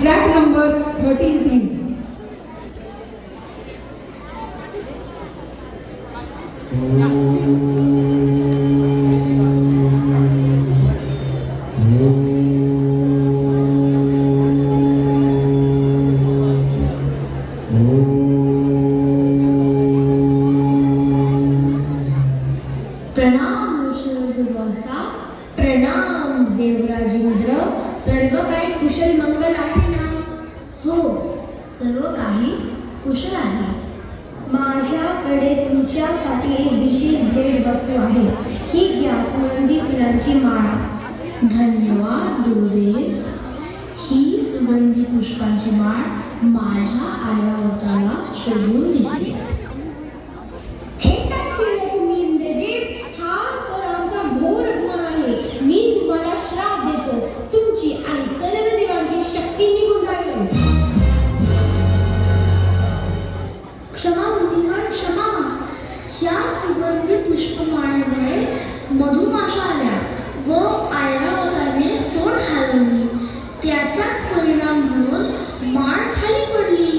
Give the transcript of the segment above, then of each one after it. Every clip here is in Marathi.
Flat number 13, please. प्रणाम ऋषभवासा, प्रणाम देवराजेंद्र. सर्व काही कुशल मंगल आहे ना? हो, सर्व काही कुशल आहे. माझ्याकडे तुमच्यासाठी एक विशेष भेट वस्तू आहे. ही घ्या, सुगंधी फुलांची माळा. धन्यवाद गुरुदेव. ही सुगंधी पुष्पांची माळ माझ्या ऐरावताला शोभून दिसते. मधुमाशा आल्या व ऐरावताने सोड हलवली. त्याचाच परिणाम म्हणून माळ खाली पडली.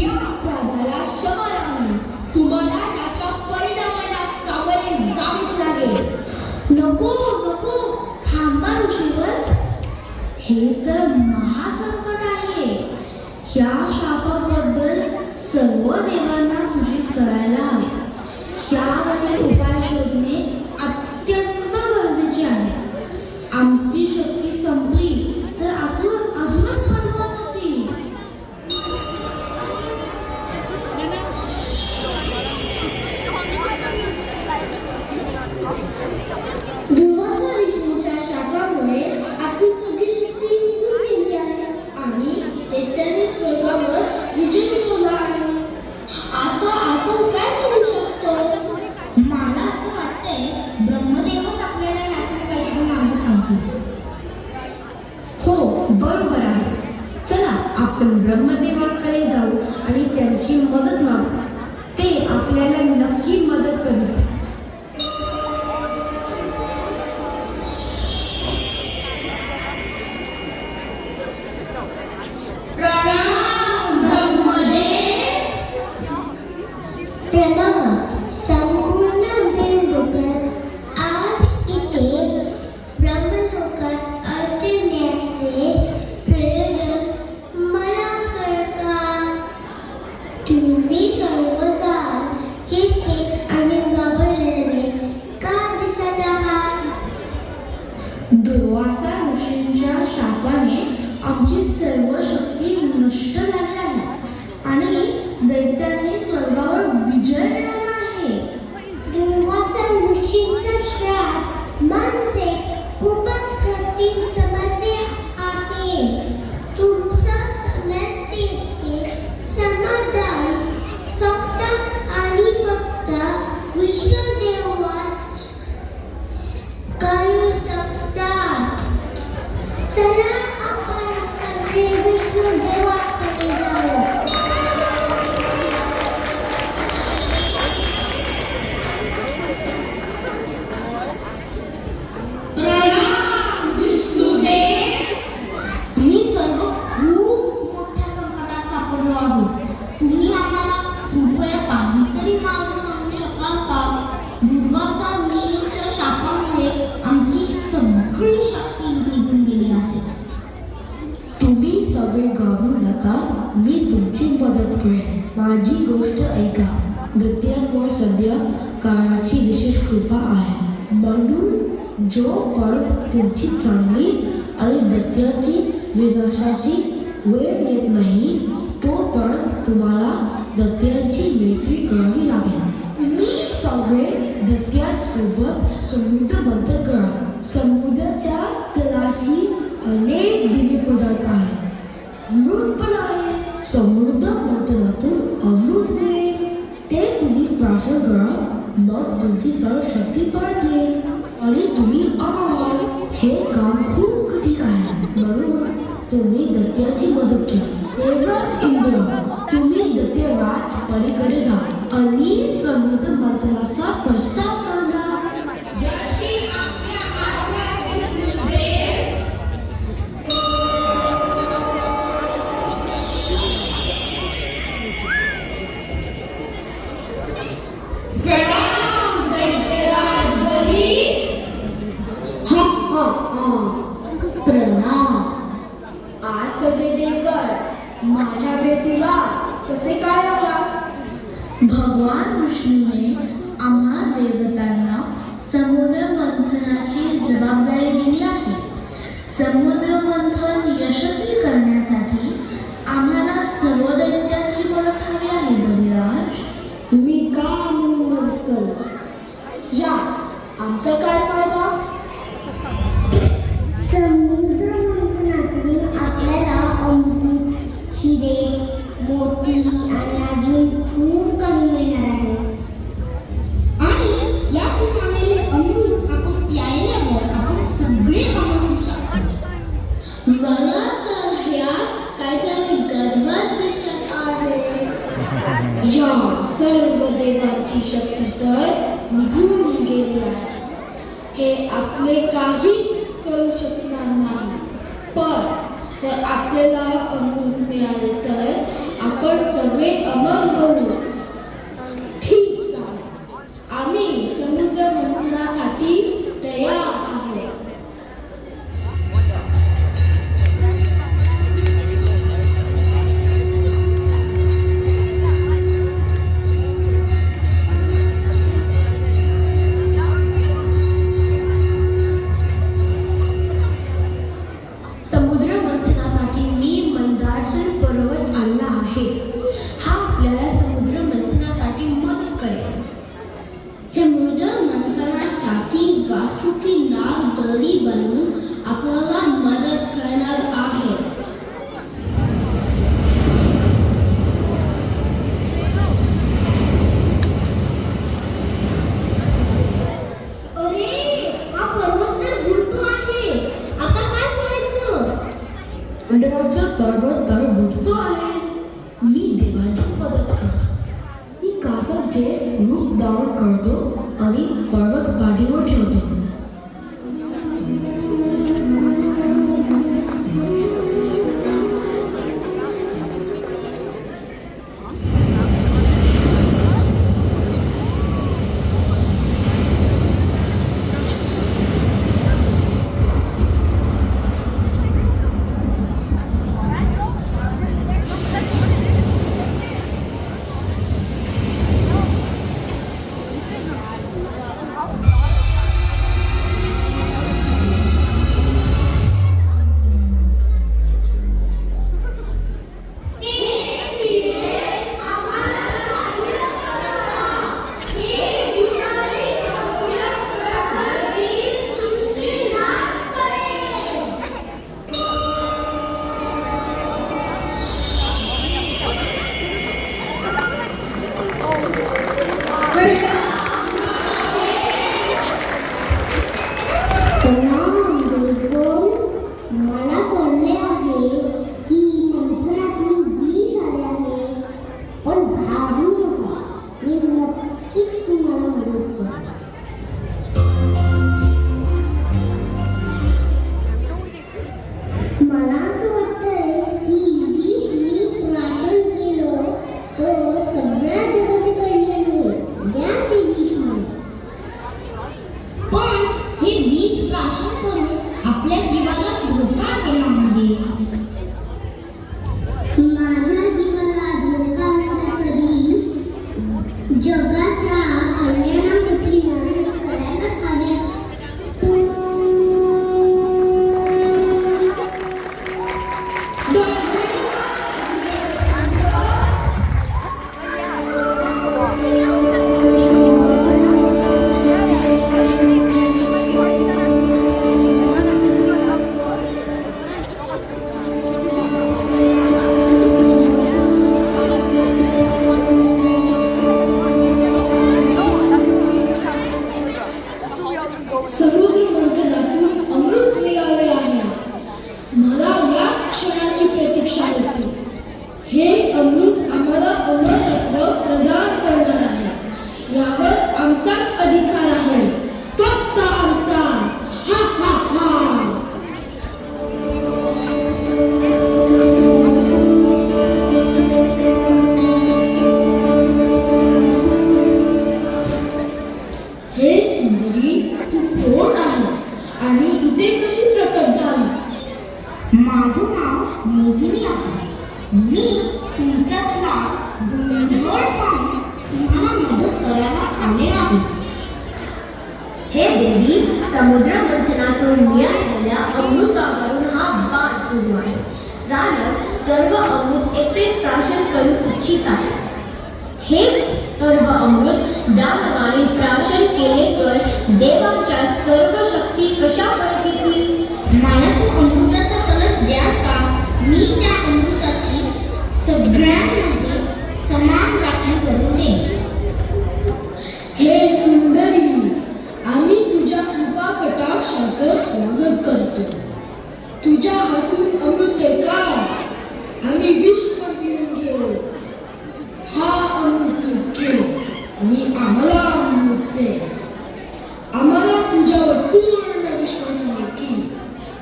या अपराधाला क्षमा नाही. तुम्हाला त्याच्या परिणामाला सामोरे जावेच लागेल. नको नको, थांबा ऋषीवर. हे तर महासंकट आहे. ह्या शापाबद्दल सर्व देवांना सूचित करायला हवे. ह्यावरील उपाय शोधणे अत्यंत गरजेचे आहे. आमची शक्ती संपली तर अजूनच बलवान होती. दुर्वासा ऋषींच्या शापामुळे आपली सगळी शक्ती निघून गेली आहे आणि दैत्याने स्वर्गावर विजय मिळवला आहे. आता आपण काय करू शकतो? मला असं वाटतंय ब्रह्मदेवच आपल्याला याचा काहीतरी मार्ग सांगतील. हो, बरोबर आहे. चला आपण ब्रह्मदेवाकडे जाऊ आणि त्यांची मदत मागू. ते आपल्याला नक्की मदत करतील. प्रणाम संपूर्ण देवलोकात. आज इथे ब्रह्मलोकात अडकण्याचे प्रयोजन मला कळका. तुम्ही सर्वजण चिंतित आणि घाबरलेले का दिसत आहात? दुर्वासा ऋषींच्या शापाने आमची सर्व शक्ती नष्ट झाली आहे आणि दैत्यांनी स्वर्गावर विजय मिळवला आहे. दुर्वासा ऋषींचा श्राप म्हणजे खूपच कठीण समस्या आहे. तुमच्या समस्येचे समाधान फक्त आणि फक्त विष्णुदेवच करू शकतात. चला आपण सगळे विष्णुदेवाकडे जाऊ. मी सर्व खूप मोठ्या संकटात सापडलो आहोत. तुम्ही आम्हाला कृपया काहीतरी मार्ग सांगू शकाल का? दुर्वासा ऋषींच्या शापामुळे आमची सगळी शक्ती निघून गेली आहे. तुम्ही सगळे घाबरू नका, मी तुमची मदत करेन. माझी गोष्ट ऐका. दैत्यांवर सध्या काळाची विशेष कृपा आहे. म्हणून जोपर्यंत तुमची चांगली आणि दैत्याची विनाशाची वेळ येत नाही तोपर्यंत तुम्हाला दैत्यांची मैत्री करावी लागेल. मी सगळे दैत्यांसोबत समुद्र मंथन करा. समुद्राच्या तळाशी अनेक दिव्य पदार्थ आहेत. मृत पण आहे. समुद्र मंथनातून अमृत मिळेल. ते तुम्ही प्राशन करा. मग तुमची सर्व शक्ती परत येईल आणि तुम्ही अमर व्हाल. हे काम खूप कठीण आहे, म्हणून तुम्ही दैत्याची मदत घ्या. देवराज इंद्र, तुम्ही दैत्यराज पलीकडे जा आणि समुद्र मंथनाचा प्रस्ताव मांडा. वासुदेवगड माझ्या भेटीला कसे काय आला? भगवान विष्णूने आम्हा देवतांना समुद्र मंथनाची जबाबदारी दिली आहे. समुद्र मंथन यशस्वी करण्यासाठी आम्हाला सर्व दैत्यांची मदत हवी आहे. बलिराज, तुम्ही का आम्ही मदत करू? या, आमचा काय फायदा? समुद्र मंथनातून आपल्याला अमृत, हिरे, मोती आणि अजून खूप काही मिळणार आहे. आणि यातून आलेले अमृत आपण प्यायल्यावर आपण सगळे अमृत शकतो. मला तर ह्यात काहीतरी गडबड दिसत आहे. या सर्व देवांची शक्ती तर निघून गेली आहे. हे आपले काहीच करू शकणार नाही. पण जर आपल्याला अमृत मिळाले तर आपण सगळे अमर होऊ. ठीक आहे, आम्ही समुद्र मंथनासाठी तयार आहोत. समुद्र मंथनासाठी मी मंदारचल पर्वत आणला आहे. हा आपल्याला समुद्र मंथनासाठी मदत करेल. समुद्र मंथनासाठी वासुकी नाग दोरी बनवून आपल्याला मदत करणार आहे. अरे, हा पर्वत तर बुडतो आहे. आता काय करायचं? मंडळाचा पर्वत तर बुडतो आहे. मी देवांची मदत करतो. मी कासवाचे रूप धारण करतो आणि पर्वत पाठीवर ठेवतो. मला कळले आहे की मंथनातून विष आले आहे. पण घाबरू नका, मी नक्कीच तुम्हाला मदत करेन. मला असं वाटतंय की विष मी प्राशन केलं तर सगळ्या जगाचे कल्याण होईल. द्या ते विष मला. पण हे विष प्राशन करून आपल्या जीवाला धोका होण्यामध्ये माझ्या जीवाला धोका असला तरी जगाच्या कल्याणासाठी मला हे करायलाच हवे. समुद्र मंथनातून अमृत मिळाले आहे. मला याच क्षणाची प्रतीक्षा होती. हे अमृत आम्हाला अमरत्व प्रदान करणार आहे. यावर आमचाच अधिकार आहे, फक्त आमचा. हा हा हा. हे सुंदरी, तू कोण आहेस आणि इथे कशी प्रकट झाली? माझं नाव मोहिनी आहे. मी तुमच्यातला गोंधळ पाहून तुम्हाला मदत करायला आले आहे. हे देवी, समुद्र मंथनातून मिळालेल्या अमृतावरून हा वाद सुरू आहे. रानर सर्व अमृत एकटेच प्राशन करू इच्छित आहे. हे सर्व अमृत दानवाने प्राशन केले तर देवांच्या सर्व शक्ती कशा परत येतील? मला तो अमृताचा कलश द्या का? मी त्या अमृताची सगळ्यांमध्ये समान वाटणी करून देईन. हे सुंदरी, आम्ही तुझ्या कृपा कटाक्षाचं स्वागत करतो. तुझ्या हातून अमृत का? आम्ही विष पण पिऊन घेऊ. हा अमृत घे आणि आम्हाला अमृत दे. आम्हाला तुझ्यावर पूर्ण विश्वास आहे की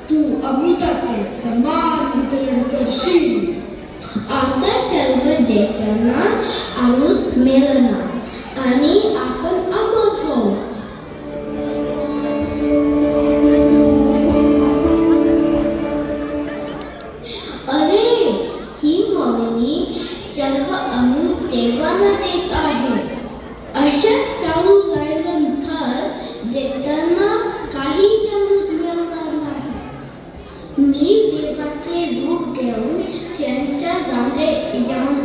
तू अमृताचे समान वितरण करशील. आता सर्व देताना अमृत मिळणार आणि आपण अमृत होऊ. अरे, ही मोहिनी सर्व अमृत देवाला देत आहे. अशाच चालू राहिल्यानंतर देताना काहीच अमृत मिळणार नाही. मी देवाचे रूप घेऊन त्यांच्या गांगे जाऊन